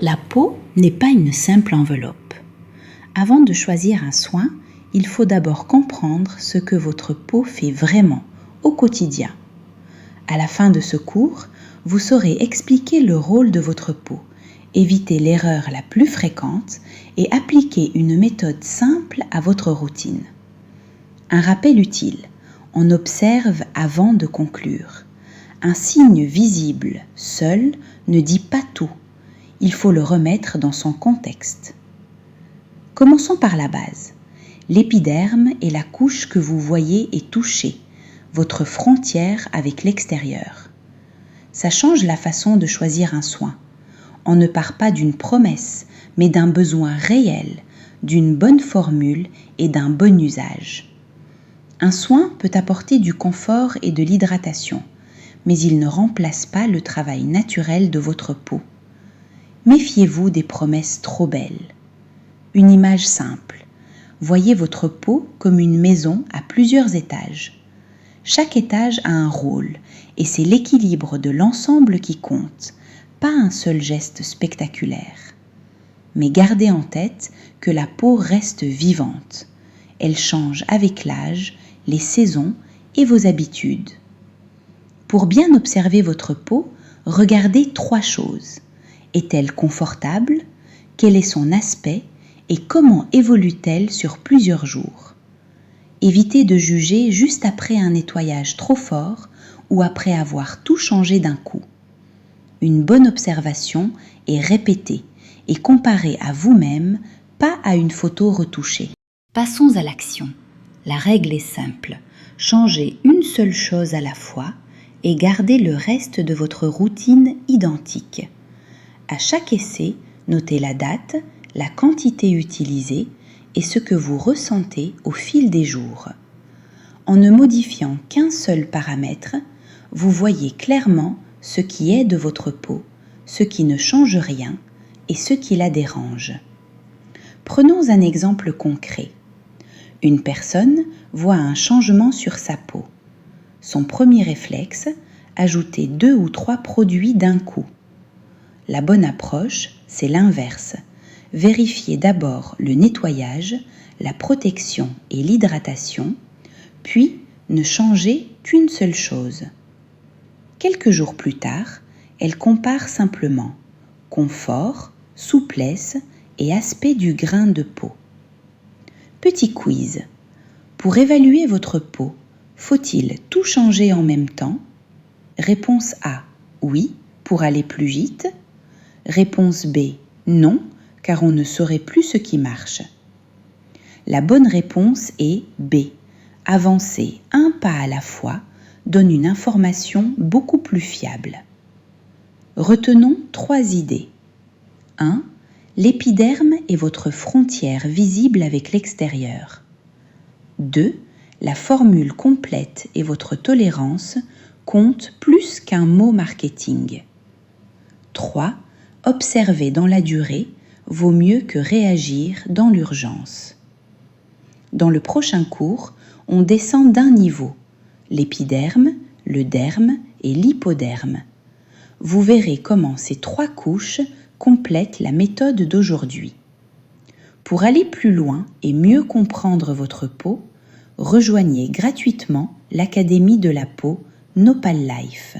La peau n'est pas une simple enveloppe. Avant de choisir un soin, il faut d'abord comprendre ce que votre peau fait vraiment au quotidien. À la fin de ce cours, vous saurez expliquer le rôle de votre peau, éviter l'erreur la plus fréquente et appliquer une méthode simple à votre routine. Un rappel utile, on observe avant de conclure. Un signe visible seul ne dit pas tout. Il faut le remettre dans son contexte. Commençons par la base. L'épiderme est la couche que vous voyez et touchez, votre frontière avec l'extérieur. Ça change la façon de choisir un soin. On ne part pas d'une promesse, mais d'un besoin réel, d'une bonne formule et d'un bon usage. Un soin peut apporter du confort et de l'hydratation, mais il ne remplace pas le travail naturel de votre peau. Méfiez-vous des promesses trop belles. Une image simple. Voyez votre peau comme une maison à plusieurs étages. Chaque étage a un rôle et c'est l'équilibre de l'ensemble qui compte, pas un seul geste spectaculaire. Mais gardez en tête que la peau reste vivante. Elle change avec l'âge, les saisons et vos habitudes. Pour bien observer votre peau, regardez 3 choses. Est-elle confortable? Quel est son aspect? Et comment évolue-t-elle sur plusieurs jours? Évitez de juger juste après un nettoyage trop fort ou après avoir tout changé d'un coup. Une bonne observation est répétée et comparée à vous-même, pas à une photo retouchée. Passons à l'action. La règle est simple. Changez une seule chose à la fois et gardez le reste de votre routine identique. À chaque essai, notez la date, la quantité utilisée et ce que vous ressentez au fil des jours. En ne modifiant qu'un seul paramètre, vous voyez clairement ce qui est de votre peau, ce qui ne change rien et ce qui la dérange. Prenons un exemple concret. Une personne voit un changement sur sa peau. Son premier réflexe, ajouter 2 ou 3 produits d'un coup. La bonne approche, c'est l'inverse. Vérifiez d'abord le nettoyage, la protection et l'hydratation, puis ne changez qu'une seule chose. Quelques jours plus tard, elle compare simplement confort, souplesse et aspect du grain de peau. Petit quiz. Pour évaluer votre peau, faut-il tout changer en même temps? Réponse A, oui, pour aller plus vite. Réponse B, non, car on ne saurait plus ce qui marche. La bonne réponse est B. Avancer un pas à la fois donne une information beaucoup plus fiable. Retenons 3 idées. 1. L'épiderme est votre frontière visible avec l'extérieur. 2. La formule complète et votre tolérance comptent plus qu'un mot marketing. 3. Observer dans la durée vaut mieux que réagir dans l'urgence. Dans le prochain cours, on descend d'un niveau, l'épiderme, le derme et l'hypoderme. Vous verrez comment ces 3 couches complètent la méthode d'aujourd'hui. Pour aller plus loin et mieux comprendre votre peau, rejoignez gratuitement l'Académie de la peau Nopal Life.